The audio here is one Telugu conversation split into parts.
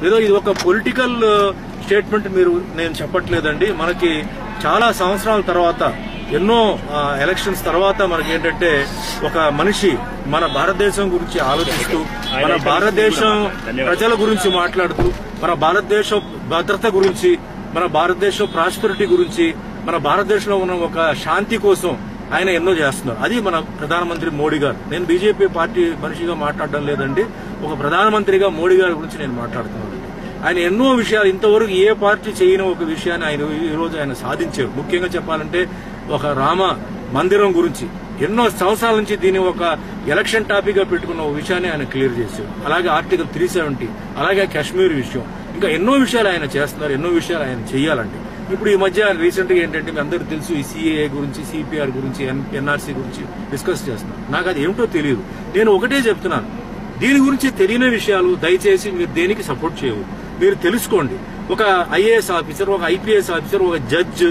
ఏదో ఇది ఒక పొలిటికల్ స్టేట్మెంట్ నేను చెప్పట్లేదండి. మనకి చాలా సంవత్సరాల తర్వాత, ఎన్నో ఎలక్షన్స్ తర్వాత మనకి ఏంటంటే ఒక మనిషి మన భారతదేశం గురించి ఆలోచిస్తూ, మన భారతదేశం ప్రజల గురించి మాట్లాడుతూ, మన భారతదేశ భద్రత గురించి, మన భారతదేశం ప్రాస్పెరిటీ గురించి, మన భారతదేశంలో ఉన్న ఒక శాంతి కోసం ఆయన ఎన్నో చేస్తున్నారు. అది మన ప్రధానమంత్రి మోడీ గారు. నేను బీజేపీ పార్టీ మనిషిగా మాట్లాడడం లేదండి, ఒక ప్రధానమంత్రిగా మోడీ గారి గురించి నేను మాట్లాడుతున్నాను. ఆయన ఎన్నో విషయాలు ఇంతవరకు ఏ పార్టీ చేయని ఒక విషయాన్ని ఆయన ఈ రోజు ఆయన సాధించారు. ముఖ్యంగా చెప్పాలంటే ఒక రామ మందిరం గురించి ఎన్నో సంవత్సరాల నుంచి దీన్ని ఒక ఎలక్షన్ టాపిక్ గా పెట్టుకున్న ఒక విషయాన్ని ఆయన క్లియర్ చేశారు. అలాగే ఆర్టికల్ 370, అలాగే కాశ్మీర్ విషయం, ఇంకా ఎన్నో విషయాలు ఆయన చేస్తున్నారు. ఎన్నో విషయాలు ఆయన చేయాలండి. ఇప్పుడు ఈ మధ్య రీసెంట్ గా ఏంటంటే మీ అందరికీ తెలుసు, ఈ సిఏఏ గురించి, సిపిఆర్ గురించి, ఎన్ఆర్సీ గురించి డిస్కస్ చేస్తున్నారు. నాకు అది ఏమిటో తెలియదు. నేను ఒకటే చెప్తున్నాను, దీని గురించి తెలియని విషయాలు దయచేసి మీరు దేనికి సపోర్ట్ చేయవు. మీరు తెలుసుకోండి. ఒక ఐఏఎస్ ఆఫీసర్, ఒక ఐపీఎస్ ఆఫీసర్, ఒక జడ్జ్,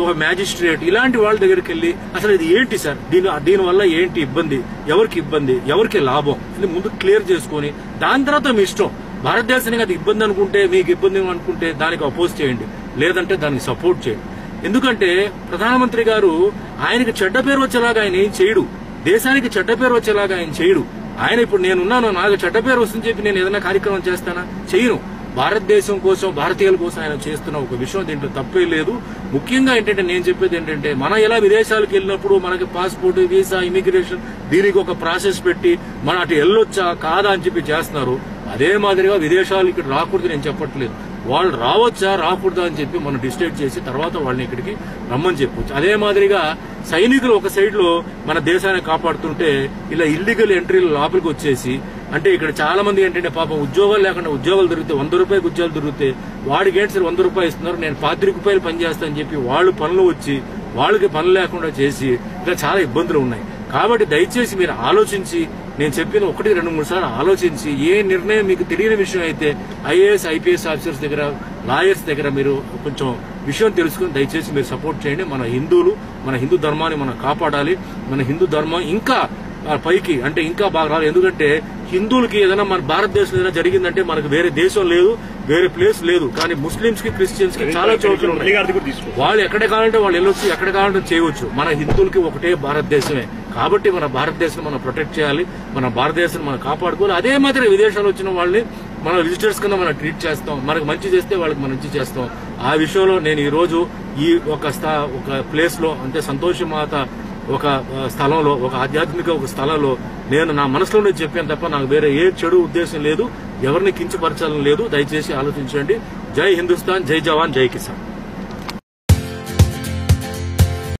ఒక మ్యాజిస్ట్రేట్, ఇలాంటి వాళ్ళ దగ్గరికి వెళ్లి అసలు ఇది ఏంటి సార్, దీనివల్ల ఏంటి ఇబ్బంది, ఎవరికి లాభం, ఇది ముందు క్లియర్ చేసుకుని దాని తర్వాత మీ ఇష్టం. భారతదేశానికి అది ఇబ్బంది అనుకుంటే, మీకు ఇబ్బంది అనుకుంటే దానికి అపోజ్ చేయండి, లేదంటే దానికి సపోర్ట్ చేయండి. ఎందుకంటే ప్రధానమంత్రి గారు ఆయనకి చెడ్డ పేరు వచ్చేలాగా ఆయన ఏం చేయడు, దేశానికి చెడ్డ పేరు వచ్చేలాగా ఆయన చేయడు. ఆయన ఇప్పుడు నేనున్నాను, నాకు చెడ్డ పేరు వస్తుందని చెప్పి నేను ఏదైనా కార్యక్రమం చేస్తానా? చేయను. భారతదేశం కోసం, భారతీయుల కోసం ఆయన చేస్తున్న ఒక విషయం, దీంట్లో తప్పే లేదు. ముఖ్యంగా ఏంటంటే నేను చెప్పేది ఏంటంటే, మనం ఎలా విదేశాలకు వెళ్ళినప్పుడు మనకి పాస్పోర్ట్, వీసా, ఇమిగ్రేషన్, దీనికి ఒక ప్రాసెస్ పెట్టి మన అటు వెళ్ళొచ్చా కాదా అని చెప్పి చేస్తున్నారు. అదే మాదిరిగా విదేశాలు ఇక్కడ రాకూడదు నేను చెప్పట్లేదు, వాళ్ళు రావచ్చా రాకూడదా అని చెప్పి మనం డిసైడ్ చేసి తర్వాత వాళ్ళని ఇక్కడికి రమ్మని చెప్పొచ్చు. అదే మాదిరిగా సైనికులు ఒక సైడ్ లో మన దేశాన్ని కాపాడుతుంటే ఇలా ఇల్లీగల్ ఎంట్రీలు లోపలికి వచ్చేసి, అంటే ఇక్కడ చాలా మంది ఏంటంటే పాపం ఉద్యోగాలు లేకుండా ఉద్యోగాలు దొరికితే 100 రూపాయలకు ఉద్యోగాలు దొరికితే వాడికి ఏంటి సార్ 100 రూపాయలు ఇస్తున్నారు, నేను 10 రూపాయలు పనిచేస్తానని చెప్పి వాళ్ళు పనులు వచ్చి వాళ్ళకి పనులు లేకుండా చేసి ఇలా చాలా ఇబ్బందులు ఉన్నాయి. కాబట్టి దయచేసి మీరు ఆలోచించి, నేను చెప్పిన 1, 2, 3 సార్లు ఆలోచించి, ఏ నిర్ణయం మీకు తెలియని విషయం అయితే ఐఏఎస్, ఐపీఎస్ ఆఫీసర్స్ దగ్గర, లాయర్స్ దగ్గర మీరు కొంచెం విషయం తెలుసుకుని దయచేసి మీరు సపోర్ట్ చేయండి. మన హిందువులు, మన హిందూ ధర్మాన్ని మనం కాపాడాలి. మన హిందూ ధర్మం ఇంకా పైకి, అంటే ఇంకా బాగా రావాలి. ఎందుకంటే హిందువులకి ఏదైనా మన భారతదేశంలో ఏదైనా జరిగిందంటే మనకు వేరే దేశం లేదు, వేరే ప్లేస్ లేదు. కానీ ముస్లింస్ కి, క్రిస్టియన్స్ కి చాలా చోట్ల ఉన్నాయి. వాళ్ళు ఎక్కడ కావాలంటే వాళ్ళు వెళ్ళొచ్చు, ఎక్కడ కావాలంటే చేయవచ్చు. మన హిందువులకి ఒకటే భారతదేశమే. కాబట్టి మన భారతదేశం మనం ప్రొటెక్ట్ చేయాలి, మన భారతదేశం మనం కాపాడుకోవాలి. అదే మాదిరి విదేశాలు వచ్చిన వాళ్ళని మన విజిటర్స్ కింద మనం ట్రీట్ చేస్తాం. మనకు మంచి చేస్తే వాళ్ళకి మంచి చేస్తాం. ఆ విషయంలో నేను ఈ రోజు ఈ ఒక ప్లేస్ లో, అంటే సంతోషమాత ఒక స్థలంలో, ఒక ఆధ్యాత్మిక ఒక స్థలంలో నేను నా మనసులోనే చెప్పాను తప్ప నాకు వేరే ఏ చెడు ఉద్దేశం లేదు, ఎవరిని కించపరచాలని లేదు. దయచేసి ఆలోచించండి. జై హిందుస్థాన్, జై జవాన్, జై కిసాన్.